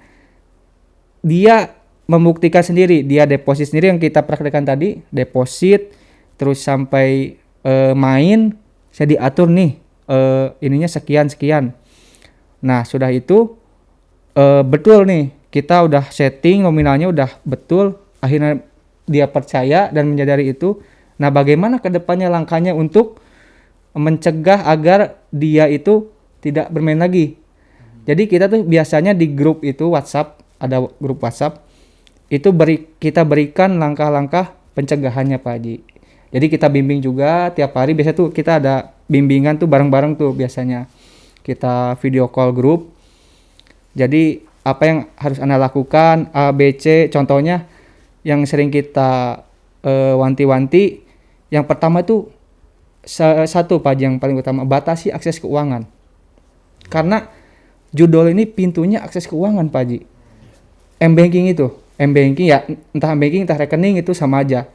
dia membuktikan sendiri, dia deposit sendiri yang kita praktekkan tadi, deposit terus sampai main, saya diatur nih ininya sekian. Nah sudah itu betul nih, kita udah setting nominalnya udah betul, akhirnya dia percaya dan menyadari itu. Nah bagaimana kedepannya langkahnya untuk mencegah agar dia itu tidak bermain lagi. Jadi kita tuh biasanya di grup itu WhatsApp, ada grup WhatsApp, itu kita berikan langkah-langkah pencegahannya Pak Haji. Jadi kita bimbing juga tiap hari, biasa tuh kita ada bimbingan tuh bareng-bareng tuh biasanya. Kita video call grup. Jadi apa yang harus Anda lakukan, A, B, C, contohnya yang sering kita wanti-wanti, yang pertama tuh satu Pak Haji, yang paling utama, batasi akses keuangan. Karena judol ini pintunya akses keuangan Pak Haji. M-banking itu. M-banking ya, entah M-banking entah rekening itu sama aja.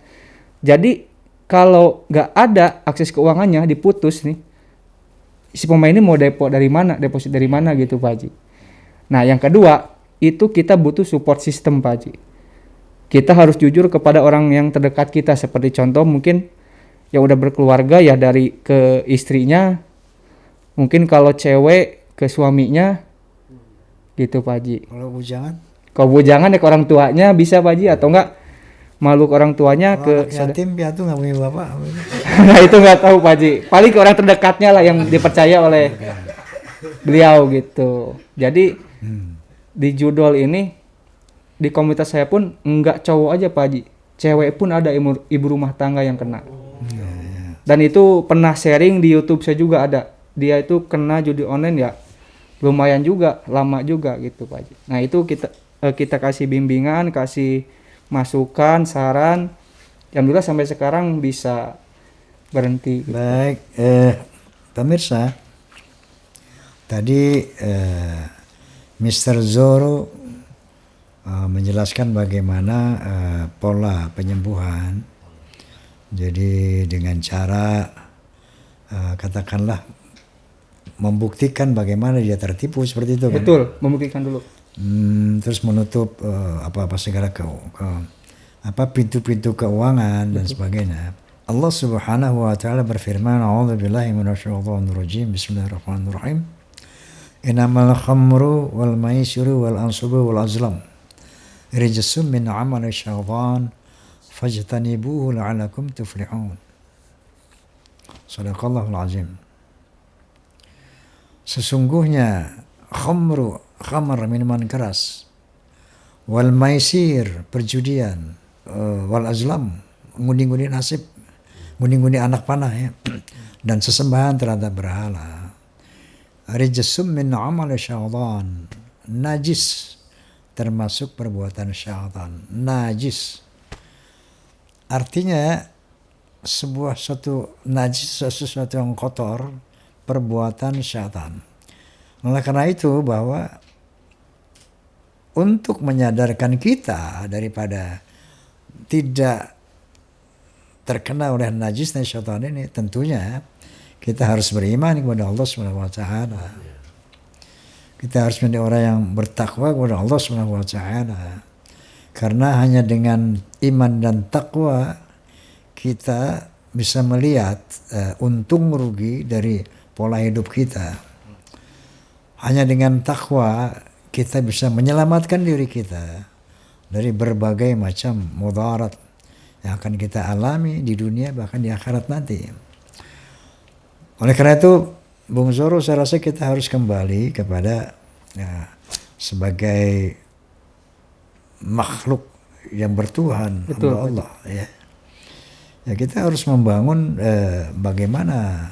Jadi kalau nggak ada akses keuangannya diputus nih, si pemain ini mau deposit dari mana gitu Pak Haji. Nah yang kedua itu kita butuh support system Pak Haji. Kita harus jujur kepada orang yang terdekat kita, seperti contoh mungkin yang udah berkeluarga ya dari ke istrinya, mungkin kalau cewek ke suaminya gitu Pak Haji. Kalau bujangan, Kalau bujangan ya ke orang tuanya bisa Pak Haji, atau enggak malu ke orang tuanya kalau ke anak yatim piatu nggak punya bapak. nah itu nggak tahu Pak Haji, paling ke orang terdekatnya lah yang dipercaya oleh beliau gitu. Jadi di judul ini di komunitas saya pun enggak cowok aja Pak Haji, cewek pun ada ibu rumah tangga yang kena. Dan itu pernah sharing di YouTube saya juga ada, dia itu kena judi online ya lumayan juga, lama juga gitu Pak Haji. Nah itu kita kasih bimbingan, kasih masukan, saran, alhamdulillah sampai sekarang bisa berhenti gitu. Baik, pemirsa, tadi Mr. Zoro menjelaskan bagaimana pola penyembuhan. Jadi dengan cara katakanlah membuktikan bagaimana dia tertipu seperti itu kan? Betul, membuktikan dulu. Terus menutup apa-apa segala pintu-pintu keuangan dan sebagainya. Allah Subhanahu wa taala berfirman, "A'udzubillahi minasyaitonir rajim. Bismillahirrahmanirrahim. Innamal khamru wal maisiru wal ansubu wal azlam rijsum min 'amali syaitan fajtanibuhu la'allakum tuflihun." Shadaqallahul azim. Sesungguhnya khamr minuman keras, wal maisir perjudian, wal azlam ngundi-ngundi nasib, ngundi-ngundi anak panah ya, dan sesembahan terhadap berhala. Rijsum min amali syaitan, najis, termasuk perbuatan syaitan. Najis artinya sesuatu yang kotor, perbuatan syaitan. Oleh karena itu bahwa untuk menyadarkan kita daripada tidak terkena oleh najisnya syaitan ini, tentunya kita harus beriman kepada Allah Subhanahu wa taala. Kita harus menjadi orang yang bertakwa kepada Allah Subhanahu wa taala. Karena hanya dengan iman dan takwa kita bisa melihat untung rugi dari pola hidup kita. Hanya dengan takwa kita bisa menyelamatkan diri kita dari berbagai macam mudarat yang akan kita alami di dunia bahkan di akhirat nanti. Oleh karena itu, Bung Zoro, saya rasa kita harus kembali kepada sebagai makhluk yang bertuhan, Betul, hamba Allah ya. Ya kita harus membangun bagaimana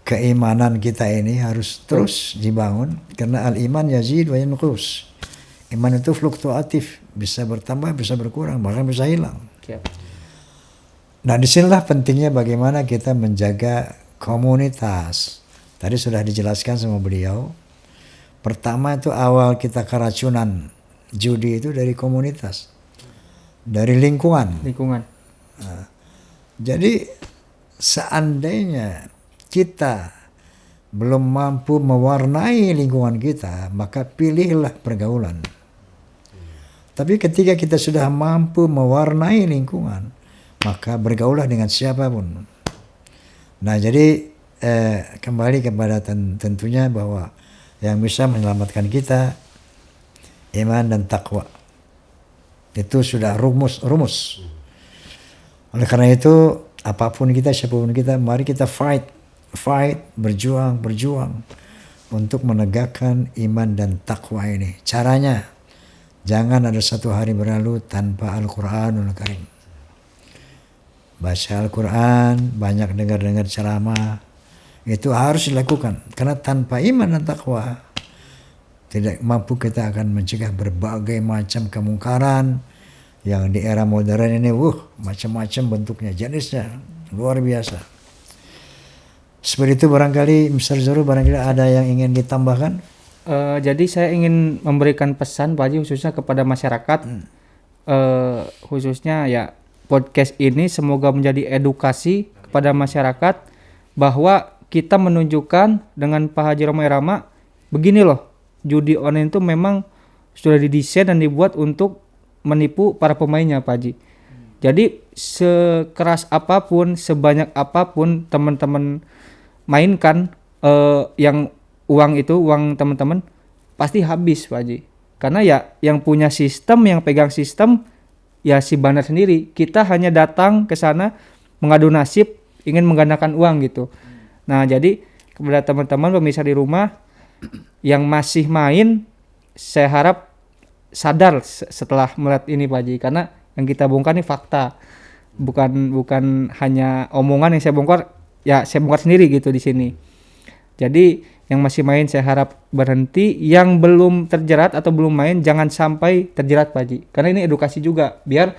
keimanan kita ini harus terus dibangun, karena al-iman yazid wa yanqus. Iman itu fluktuatif, bisa bertambah, bisa berkurang, bahkan bisa hilang. Nah disinilah pentingnya bagaimana kita menjaga komunitas. Tadi sudah dijelaskan sama beliau. Pertama itu awal kita keracunan judi itu dari komunitas, dari lingkungan. Nah, jadi seandainya kita belum mampu mewarnai lingkungan kita, maka pilihlah pergaulan. Tapi ketika kita sudah mampu mewarnai lingkungan, maka bergaulah dengan siapapun. Nah jadi kembali kepada tentunya bahwa yang bisa menyelamatkan kita iman dan takwa. Itu sudah rumus. Oleh karena itu apapun kita, siapapun kita, mari kita fight, berjuang untuk menegakkan iman dan takwa ini. Caranya, jangan ada satu hari berlalu tanpa Al-Quranul Karim. Baca Al-Quran, banyak dengar ceramah, itu harus dilakukan. Karena tanpa iman dan takwa, tidak mampu kita akan mencegah berbagai macam kemungkaran yang di era modern ini, macam-macam bentuknya, jenisnya, luar biasa. Seperti itu barangkali Mr. Zoro, barangkali ada yang ingin ditambahkan? Jadi saya ingin memberikan pesan Pak Haji khususnya kepada masyarakat khususnya ya podcast ini semoga menjadi edukasi kepada masyarakat bahwa kita menunjukkan dengan Pak Haji Rhoma Irama begini loh, judi online itu memang sudah didesain dan dibuat untuk menipu para pemainnya Pak Haji. Jadi sekeras apapun, sebanyak apapun teman-teman mainkan, yang uang teman-teman pasti habis Pak Haji. Karena ya yang punya sistem, yang pegang sistem ya si bandar sendiri. Kita hanya datang ke sana mengadu nasib, ingin menggandakan uang gitu. Nah, jadi kepada teman-teman pemirsa di rumah yang masih main, saya harap sadar setelah melihat ini Pak Haji, karena yang kita bongkar ini fakta. Bukan hanya omongan yang saya bongkar, ya saya bongkar sendiri gitu di sini. Jadi yang masih main saya harap berhenti, yang belum terjerat atau belum main jangan sampai terjerat Pak Haji. Karena ini edukasi juga, biar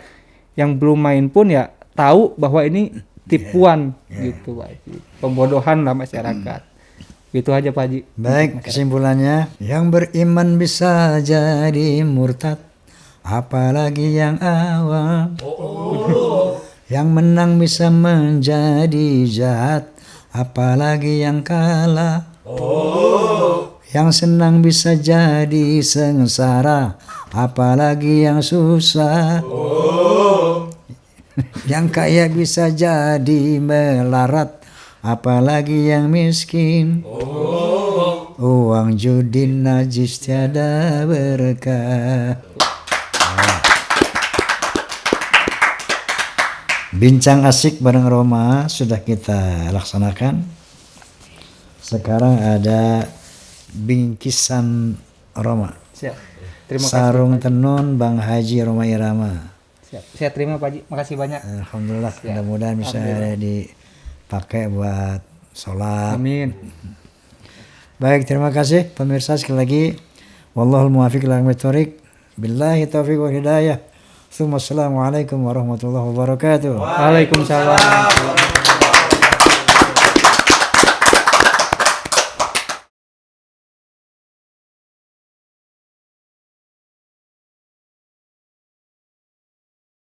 yang belum main pun ya tahu bahwa ini tipuan gitu Pak Haji. Pembodohan lah masyarakat. Gitu aja Pak Haji. Baik, kesimpulannya, yang beriman bisa jadi murtad, apalagi yang awam. Yang menang bisa menjadi jahat, apalagi yang kalah. Yang senang bisa jadi sengsara, apalagi yang susah. Yang kaya bisa jadi melarat, apalagi yang miskin. Uang judi najis tiada berkah. Bincang asik bareng Roma sudah kita laksanakan. Sekarang ada bingkisan Roma. Siap. Terima kasih. Sarung tenun Bang Haji Rhoma Irama. Siap. Saya terima Pak Haji. Makasih banyak. Alhamdulillah, mudah-mudahan bisa dipakai buat sholat. Amin. Baik, terima kasih pemirsa sekali lagi. Wallahul muwaffiq ila aqwamit thoriq. Billahi taufiq wal hidayah. Assalamualaikum warahmatullahi wabarakatuh. Waalaikumsalam.